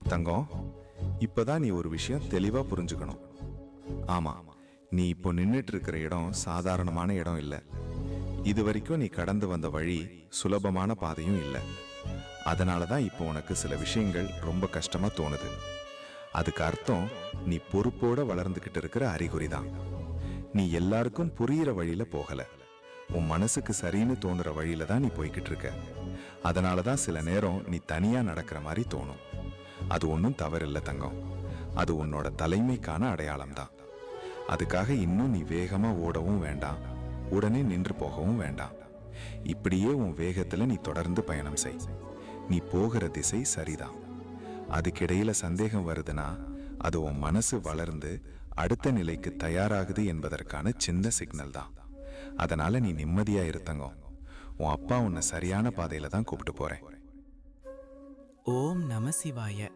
தங்கம், இப்பதான் நீ ஒரு விஷயம் தெளிவா புரிஞ்சுக்கணும். ஆமா, நீ இப்போ நின்னுட்டு இருக்கிற இடம் சாதாரணமான இடம் இல்ல. இது வரைக்கும் நீ கடந்து வந்த வழி சுலபமான பாதையும் இல்ல. அதனாலதான் இப்போ உனக்கு சில விஷயங்கள் ரொம்ப கஷ்டமா தோணுது. அதுக்கு அர்த்தம் நீ பொறுப்போட வளர்ந்துகிட்டு இருக்கிற அறிகுறிதான். நீ எல்லாருக்கும் புரியிற வழியில போகல. உன் மனசுக்கு சரின்னு தோணுற வழியில தான் நீ போய்கிட்டு இருக்க. அதனாலதான் சில நேரம் நீ தனியா நடக்கிற மாதிரி தோணும். அது ஒன்றும் தவறில்லை தங்கம். அது உன்னோட தலைமைக்கான அடையாளம் தான். அதுக்காக இன்னும் நீ வேகமா ஓடவும் வேண்டாம், உடனே நின்று போகவும் வேண்டாம். இப்படியே உன் வேகத்துல நீ தொடர்ந்து பயணம் செய். நீ போகிற திசை சரிதான். அதுக்கிடையில சந்தேகம் வருதுன்னா அது உன் மனசு வளர்ந்து அடுத்த நிலைக்கு தயாராகுது என்பதற்கான சின்ன சிக்னல் தான். அதனால நீ நிம்மதியா இரு தங்கம். உன் அப்பா உன்னை சரியான பாதையில தான் கூப்பிட்டு போறேன். ஓம் நம சிவாய.